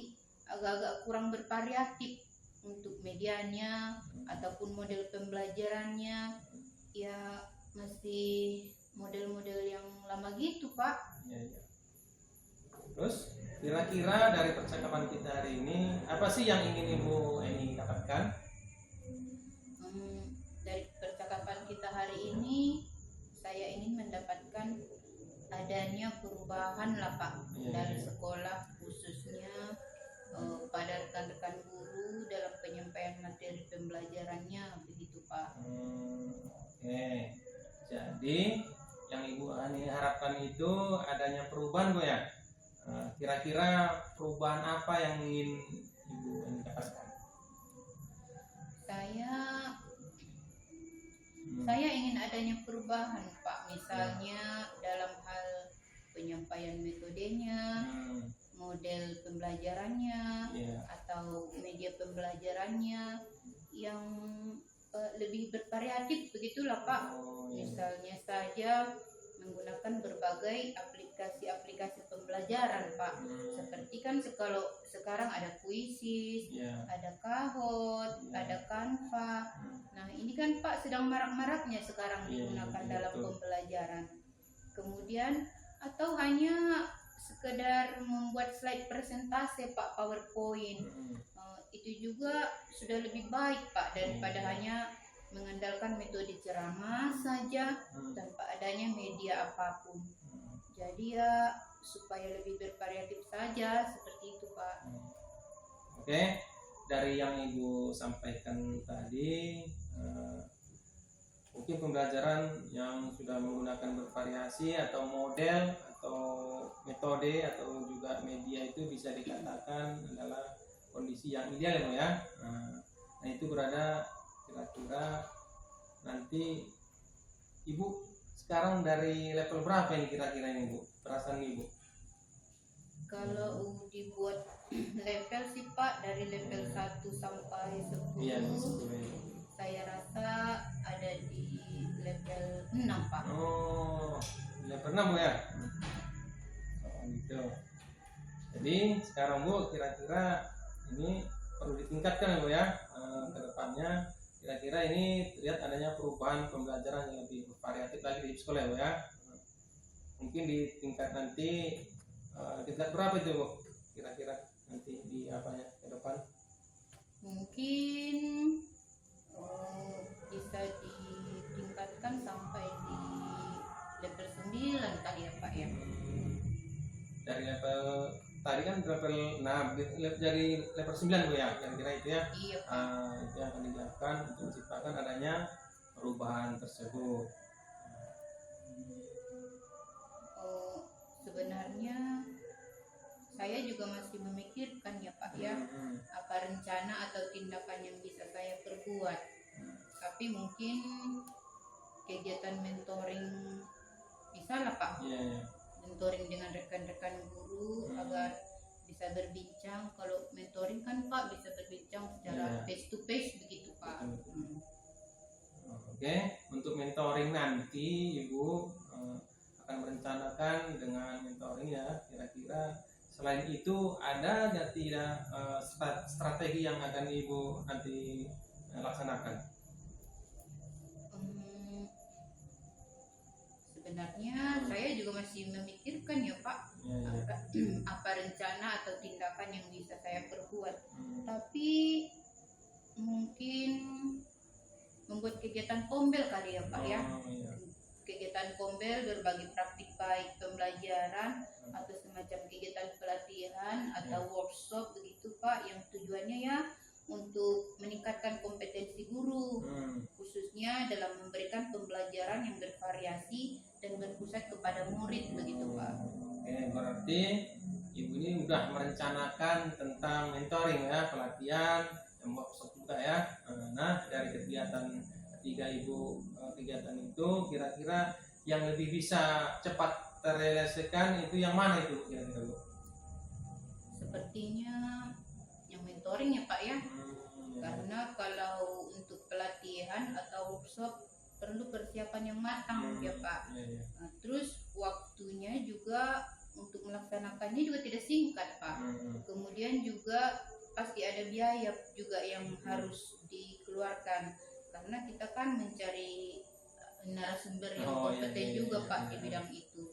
agak-agak kurang bervariatif untuk medianya ataupun model pembelajarannya, ya masih model-model yang lama gitu Pak. Ya. Terus kira-kira dari percakapan kita hari ini apa sih yang ingin Ibu Eni dapatkan? Dari percakapan kita hari ini saya ingin mendapatkan adanya perubahan lah Pak dalam sekolah, khususnya pada rekan-rekan guru dalam penyampaian materi pembelajarannya, begitu Pak. Oke. Jadi yang Ibu Eni harapkan itu adanya perubahan Bu ya. Kira-kira perubahan apa yang ingin Ibu Eni dapatkan? Saya ingin adanya perubahan Pak, misalnya dalam hal penyampaian metodenya, model pembelajarannya, atau media pembelajarannya yang lebih bervariatif, begitulah Pak. Misalnya saja menggunakan berbagai aplikasi pembelajaran Pak. Seperti kan kalau sekarang ada Quizzes, ada Kahoot, ada Canva. Nah ini kan Pak sedang marak-maraknya sekarang digunakan dalam pembelajaran. Kemudian atau hanya sekedar membuat slide presentasi Pak, PowerPoint, itu juga sudah lebih baik Pak daripada hanya mengandalkan metode ceramah saja tanpa adanya media apapun. Jadi ya supaya lebih bervariatif saja, seperti itu Pak. Oke, dari yang Ibu sampaikan tadi, mungkin pembelajaran yang sudah menggunakan bervariasi atau model atau metode atau juga media itu bisa dikatakan adalah kondisi yang ideal ya. Nah itu berada kira-kira nanti Ibu sekarang dari level berapa ini kira-kira ini Bu? Perasaan Ibu? Kalau dibuat level sih Pak, dari level 1 sampai 10, saya rasa ada di level 6 Pak. Oh, level 6 Bu ya? Oh gitu. Jadi sekarang Bu kira-kira ini perlu ditingkatkan Bu ya ke depannya. Kira-kira ini terlihat adanya perubahan pembelajaran yang lebih variatif lagi di sekolah Bu ya. Mungkin di tingkat nanti tingkat berapa itu Bu? Kira-kira nanti di apanya ke depan? Mungkin bisa ditingkatkan sampai di level 9 kali ya Pak ya. Dari level tadi kan level 6 dari level 9 Bu ya, kira-kira itu ya. Iya Pak. Itu yang akan dilakukan untuk menciptakan adanya perubahan tersebut. Sebenarnya saya juga masih memikirkan ya Pak ya, apa rencana atau tindakan yang bisa saya perbuat. Tapi mungkin kegiatan mentoring bisa lah Pak. Iya. Mentoring dengan rekan-rekan guru agar bisa berbincang. Kalau mentoring kan Pak bisa berbincang secara face to face begitu Pak. Oke, untuk mentoring nanti Ibu akan merencanakan dengan mentoring ya, kira-kira selain itu ada nggak tidak strategi yang akan Ibu nanti laksanakan? Sebenarnya saya juga masih memikirkan ya Pak, apa rencana atau tindakan yang bisa saya perbuat. Tapi mungkin membuat kegiatan kombel kali ya Pak ya. Kegiatan kombel berbagi praktik baik pembelajaran atau semacam kegiatan pelatihan atau workshop begitu Pak, yang tujuannya ya untuk meningkatkan kompetensi guru, khususnya dalam memberikan pembelajaran yang bervariasi dan berpusat kepada murid begitu Pak. Oke, berarti Ibu ini sudah merencanakan tentang mentoring ya, pelatihan, dan workshop juga ya. Nah, dari kegiatan ketiga Ibu kegiatan itu kira-kira yang lebih bisa cepat terrealisasikan itu yang mana itu kira-kira Bu? Sepertinya yang mentoring ya Pak ya. Karena kalau untuk pelatihan atau workshop perlu persiapan yang matang ya Pak. Nah, terus waktunya juga untuk melaksanakannya juga tidak singkat Pak. Kemudian juga pasti ada biaya juga yang harus dikeluarkan, karena kita kan mencari narasumber yang kompeten juga Pak di bidang itu.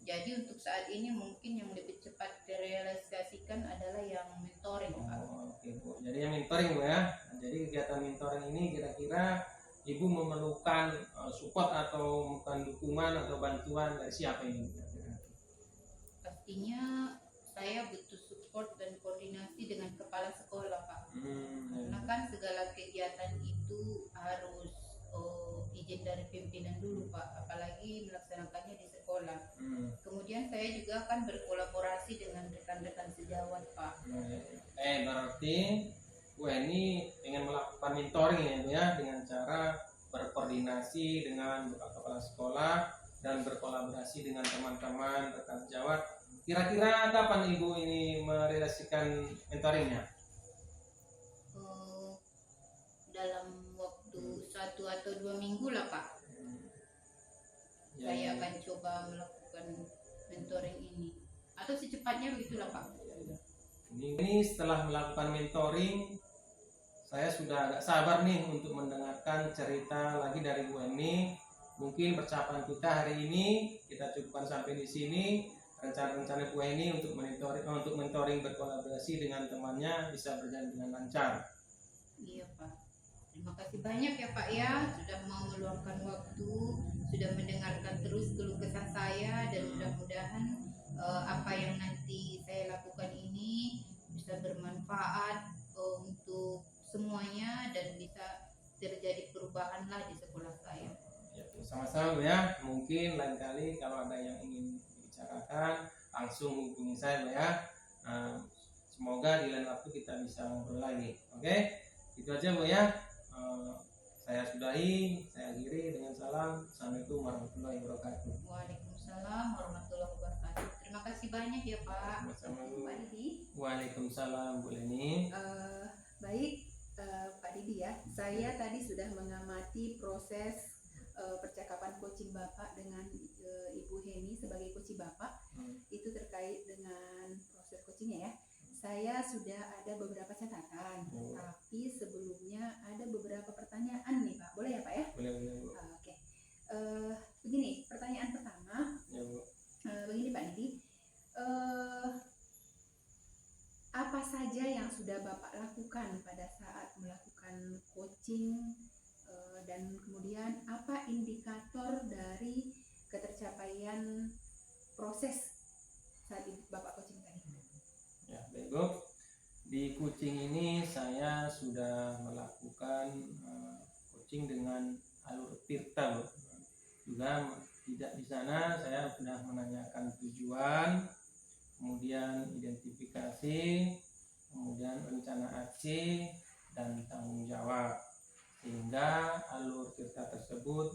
Jadi untuk saat ini mungkin yang lebih cepat direalisasikan adalah yang mentoring Pak. Oke Bu. Jadi yang mentoring Bu ya. Jadi kegiatan mentoring ini kira-kira Ibu memerlukan support atau bukan dukungan atau bantuan dari siapa ini? Pastinya saya butuh support dan koordinasi dengan kepala sekolah Pak. Karena kan segala kegiatan itu harus izin dari pimpinan dulu Pak, apalagi melaksanakannya di sekolah. Kemudian saya juga akan berkolaborasi dengan rekan-rekan sejawat Pak. Berarti Bu ini ingin melakukan mentoring ya dengan cara berkoordinasi dengan kepala sekolah dan berkolaborasi dengan teman-teman rekan sejawat. Kira-kira kapan Ibu ini merealisasikan mentoringnya? Dalam waktu 1 atau 2 minggu lah Pak. Saya akan coba melakukan mentoring ini, atau secepatnya begitulah Pak. Ini setelah melakukan mentoring, saya sudah agak sabar nih untuk mendengarkan cerita lagi dari Bu Eni. Mungkin percakapan kita hari ini kita cukupkan sampai di sini. Rencana-rencana Bu Eni untuk mentoring berkolaborasi dengan temannya bisa berjalan dengan lancar. Iya Pak. Terima kasih banyak ya Pak ya, sudah mau meluangkan waktu, sudah mendengarkan terus keluh kesah saya, dan mudah-mudahan apa yang nanti saya lakukan ini bisa bermanfaat untuk semuanya dan bisa terjadi perubahan lah di sekolah saya. Ya, sama-sama ya. Mungkin lain kali kalau ada yang ingin dibicarakan langsung hubungi saya ya. Semoga di lain waktu kita bisa ngobrol lagi. Oke, itu aja Bu ya. Saya sudahi, saya akhiri dengan salam. Assalamualaikum warahmatullahi wabarakatuh. Waalaikumsalam warahmatullahi wabarakatuh. Terima kasih banyak ya Pak. Sama-sama. Pak Didi. Waalaikumsalam Bu Leni. Baik Pak Didi ya, saya tadi sudah mengamati proses percakapan coaching Bapak dengan Ibu Heni sebagai coaching Bapak. Itu terkait dengan proses coachingnya ya. Saya sudah ada beberapa catatan, tapi sebelumnya ada beberapa pertanyaan nih Pak. Boleh ya Pak ya? Boleh Bu. Oke. Begini, pertanyaan pertama. Ya Bu. Begini Pak Didi. Tirta, Bu. Juga tidak di sana saya sudah menanyakan tujuan, kemudian identifikasi, kemudian rencana aksi dan tanggung jawab, sehingga alur Tirta tersebut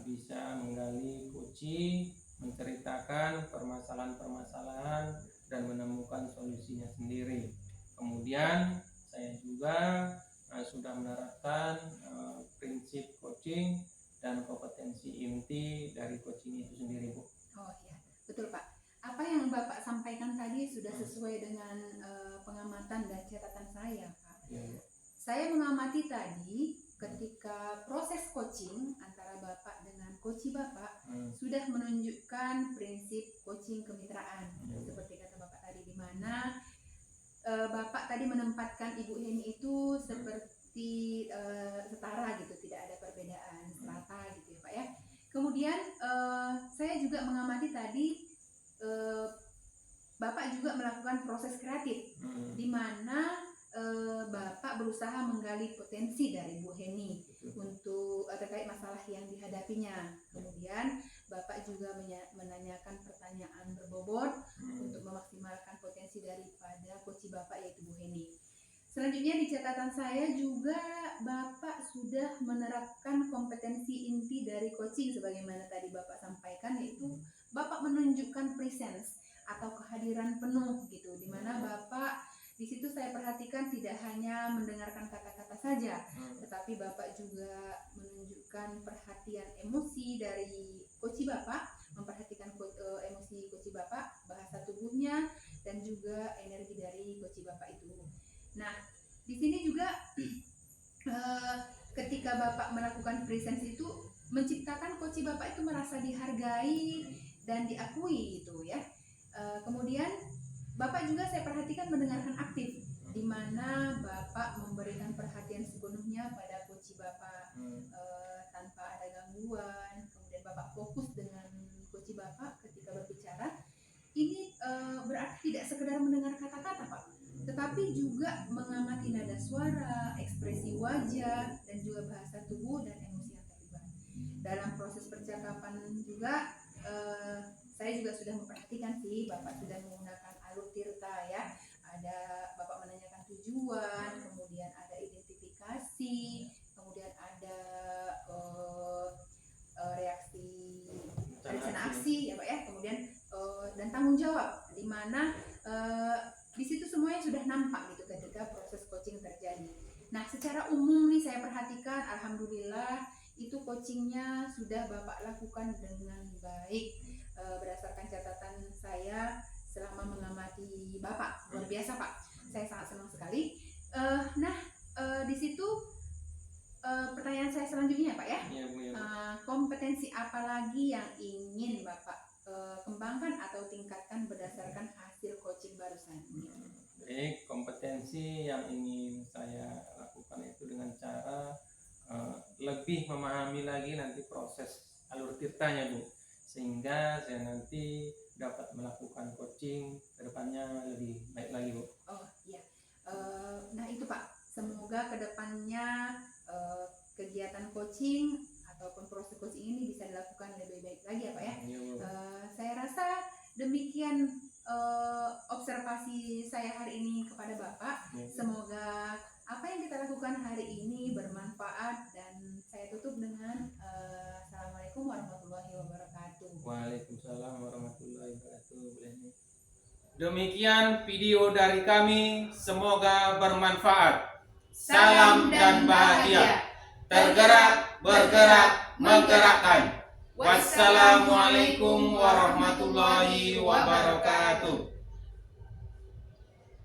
bisa menggali koci, menceritakan permasalahan-permasalahan dan menemukan solusinya sendiri. Kemudian saya juga sudah menerapkan prinsip coaching dan kompetensi inti dari coaching itu sendiri, Bu. Oh iya, betul Pak. Apa yang Bapak sampaikan tadi sudah sesuai dengan pengamatan dan catatan saya, Pak. Ya, Bu. Saya mengamati tadi ketika proses coaching antara Bapak dengan coach Bapak sudah menunjukkan prinsip coaching kemitraan. Seperti kata Bapak tadi, di mana Bapak tadi menempatkan Ibu Heni itu seperti setara gitu, tidak ada perbedaan strata gitu ya Pak ya. Kemudian saya juga mengamati tadi Bapak juga melakukan proses kreatif, di mana Bapak berusaha menggali potensi dari Bu Heni untuk terkait masalah yang dihadapinya. Kemudian Bapak juga menanyakan pertanyaan berbobot untuk memaksimalkan potensi daripada coach Bapak yaitu Bu Heni. Selanjutnya di catatan saya juga Bapak sudah menerapkan kompetensi inti dari coaching sebagaimana tadi Bapak sampaikan, yaitu Bapak menunjukkan presence atau kehadiran penuh gitu, di mana Bapak di situ saya perhatikan tidak hanya mendengarkan kata-kata saja, tetapi Bapak juga menunjukkan perhatian emosi dari coach Bapak, memperhatikan emosi coach Bapak, bahasa tubuhnya, dan juga energi dari coach Bapak itu. Nah, di sini juga ketika Bapak melakukan presence itu menciptakan coach Bapak itu merasa dihargai dan diakui gitu ya. Kemudian Bapak juga saya perhatikan mendengarkan aktif, di mana Bapak memberikan perhatian sepenuhnya pada coach Bapak tanpa ada gangguan. Kemudian Bapak fokus dengan coach Bapak ketika berbicara. Ini berarti tidak sekedar mendengar kata-kata Pak, tetapi juga mengamati nada suara, ekspresi wajah, dan juga bahasa tubuh dan emosi yang terlibat. Dalam proses percakapan juga saya juga sudah memperhatikan sih Bapak sudah menggunakan alur Tirta ya. Ada Bapak menanyakan tujuan, kemudian ada identifikasi, kemudian ada rencana aksi ya Pak ya, kemudian dan tanggung jawab, di mana di situ semuanya sudah nampak gitu ketika proses coaching terjadi. Nah, secara umum nih saya perhatikan alhamdulillah itu coachingnya sudah Bapak lakukan dengan baik. Berdasarkan catatan saya selama mengamati Bapak, luar biasa Pak, saya sangat senang sekali. Di situ pertanyaan saya selanjutnya Pak ya, kompetensi apa lagi yang ingin Bapak kembangkan atau tingkatkan berdasarkan hasil coaching barusan? Baik, kompetensi yang ingin saya lakukan itu dengan cara lebih memahami lagi nanti proses alur Tirtanya Bu, sehingga saya nanti dapat melakukan coaching kedepannya lebih baik lagi Bu. Oh iya, nah itu Pak, semoga kedepannya kegiatan coaching ataupun proses coaching ini bisa dilakukan lebih baik lagi ya Pak ya. Saya rasa demikian observasi saya hari ini kepada Bapak. Semoga apa yang kita lakukan hari ini bermanfaat, dan saya tutup dengan Assalamualaikum warahmatullahi wabarakatuh. Waalaikumsalam warahmatullahi wabarakatuh. Demikian video dari kami, semoga bermanfaat. Salam dan bahagia. Tergerak, bergerak, menggerakkan. Wassalamualaikum warahmatullahi wabarakatuh.